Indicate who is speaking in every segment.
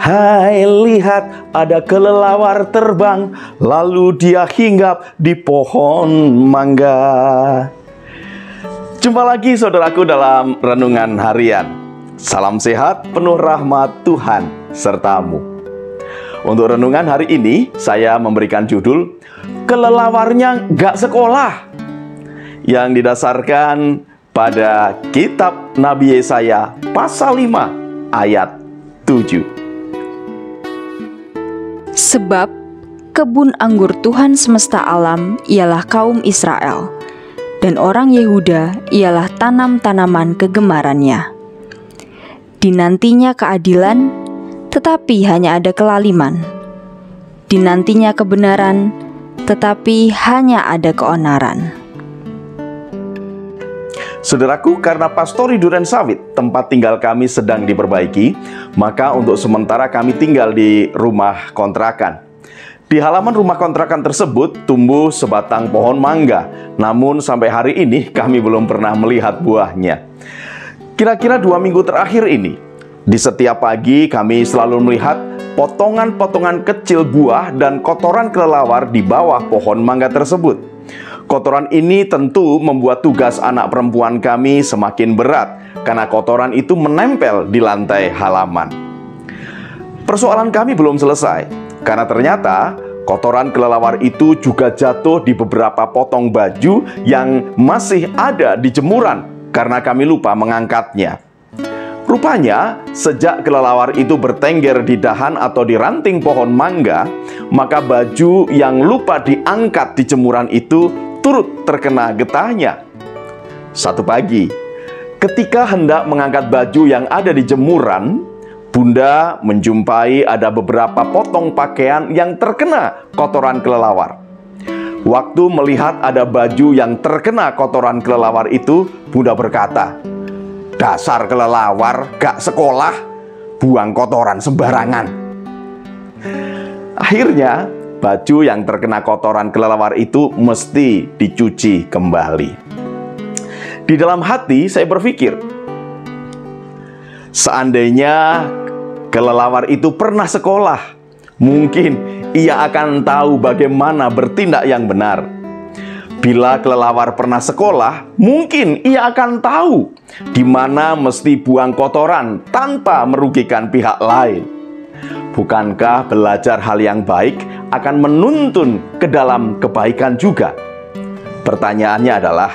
Speaker 1: Hai, lihat ada kelelawar terbang, lalu dia hinggap di pohon mangga. Jumpa lagi saudaraku dalam Renungan Harian. Salam sehat, penuh rahmat Tuhan sertamu. Untuk renungan hari ini, saya memberikan judul Kelelawarnya Gak Sekolah, yang didasarkan pada kitab Nabi Yesaya pasal 5 ayat 7.
Speaker 2: Sebab kebun anggur Tuhan semesta alam ialah kaum Israel, dan orang Yehuda ialah tanam-tanaman kegemarannya. Dinantinya keadilan, tetapi hanya ada kelaliman. Dinantinya kebenaran, tetapi hanya ada keonaran.
Speaker 1: Saudaraku, karena Pastori Durensawit, tempat tinggal kami sedang diperbaiki, maka untuk sementara kami tinggal di rumah kontrakan. Di halaman rumah kontrakan tersebut tumbuh sebatang pohon mangga, namun sampai hari ini kami belum pernah melihat buahnya. Kira-kira 2 minggu terakhir ini, di setiap pagi kami selalu melihat potongan-potongan kecil buah dan kotoran kelelawar di bawah pohon mangga tersebut. Kotoran ini tentu membuat tugas anak perempuan kami semakin berat, karena kotoran itu menempel di lantai halaman. Persoalan kami belum selesai, karena ternyata kotoran kelelawar itu juga jatuh di beberapa potong baju yang masih ada di jemuran, karena kami lupa mengangkatnya. Rupanya, sejak kelelawar itu bertengger di dahan atau di ranting pohon mangga, maka baju yang lupa diangkat di jemuran itu turut terkena getahnya. Satu pagi, ketika hendak mengangkat baju yang ada di jemuran, Bunda menjumpai ada beberapa potong pakaian yang terkena kotoran kelelawar. Waktu melihat ada baju yang terkena kotoran kelelawar itu, Bunda berkata, "Dasar kelelawar, gak sekolah, buang kotoran sembarangan." Akhirnya, baju yang terkena kotoran kelelawar itu mesti dicuci kembali. Di dalam hati saya berpikir, seandainya kelelawar itu pernah sekolah, mungkin ia akan tahu bagaimana bertindak yang benar. Bila kelelawar pernah sekolah, mungkin ia akan tahu di mana mesti buang kotoran tanpa merugikan pihak lain. Bukankah belajar hal yang baik akan menuntun ke dalam kebaikan juga? Pertanyaannya adalah,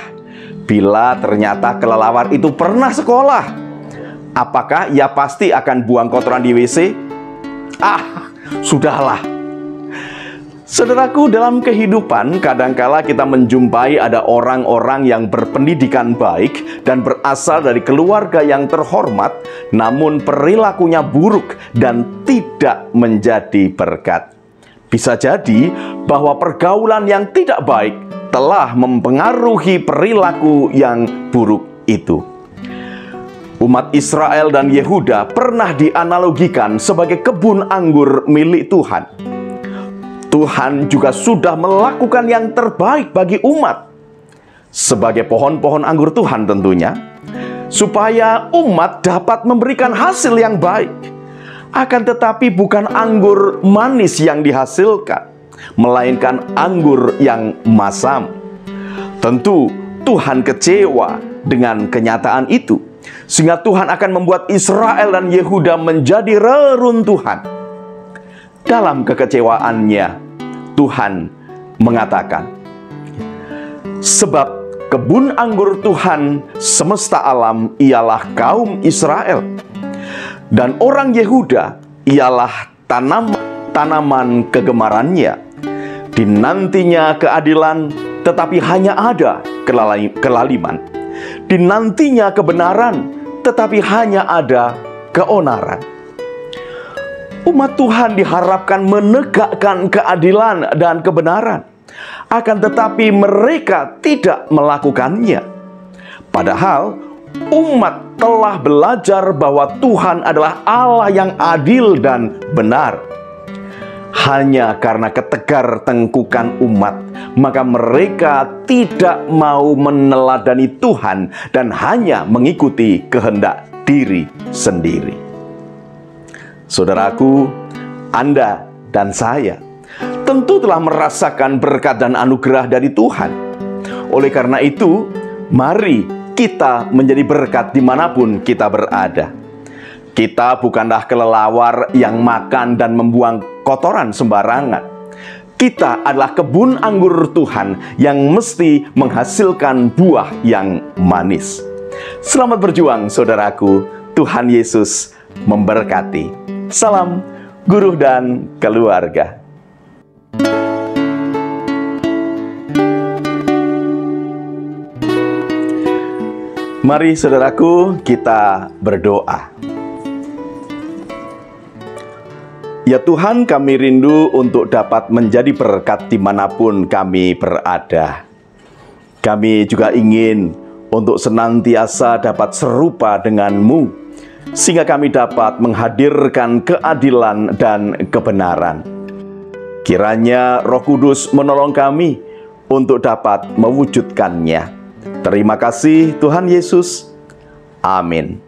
Speaker 1: bila ternyata kelelawar itu pernah sekolah, apakah ia pasti akan buang kotoran di WC? Sudahlah. Saudaraku, dalam kehidupan kadangkala kita menjumpai ada orang-orang yang berpendidikan baik dan berasal dari keluarga yang terhormat, namun perilakunya buruk dan tidak menjadi berkat. Bisa jadi bahwa pergaulan yang tidak baik telah mempengaruhi perilaku yang buruk itu. Umat Israel dan Yehuda pernah dianalogikan sebagai kebun anggur milik Tuhan. Tuhan juga sudah melakukan yang terbaik bagi umat sebagai pohon-pohon anggur Tuhan tentunya, supaya umat dapat memberikan hasil yang baik. Akan tetapi bukan anggur manis yang dihasilkan, melainkan anggur yang masam. Tentu Tuhan kecewa dengan kenyataan itu, sehingga Tuhan akan membuat Israel dan Yehuda menjadi reruntuhan. Dalam kekecewaannya, Tuhan mengatakan, "Sebab kebun anggur Tuhan semesta alam ialah kaum Israel, dan orang Yehuda ialah tanaman kegemarannya. Dinantinya keadilan, tetapi hanya ada kelaliman. Dinantinya kebenaran, tetapi hanya ada keonaran." Umat Tuhan diharapkan menegakkan keadilan dan kebenaran, akan tetapi mereka tidak melakukannya. Padahal umat telah belajar bahwa Tuhan adalah Allah yang adil dan benar. Hanya karena ketegar tengkukan umat, maka mereka tidak mau meneladani Tuhan dan hanya mengikuti kehendak diri sendiri. Saudaraku, Anda dan saya tentu telah merasakan berkat dan anugerah dari Tuhan. Oleh karena itu, mari kita menjadi berkat dimanapun kita berada. Kita bukanlah kelelawar yang makan dan membuang kotoran sembarangan. Kita adalah kebun anggur Tuhan yang mesti menghasilkan buah yang manis. Selamat berjuang, saudaraku. Tuhan Yesus memberkati. Salam guru dan keluarga. Mari saudaraku, kita berdoa. Ya Tuhan, kami rindu untuk dapat menjadi berkat dimanapun kami berada. Kami juga ingin untuk senantiasa dapat serupa dengan-Mu, sehingga kami dapat menghadirkan keadilan dan kebenaran. Kiranya Roh Kudus menolong kami untuk dapat mewujudkannya. Terima kasih Tuhan Yesus. Amin.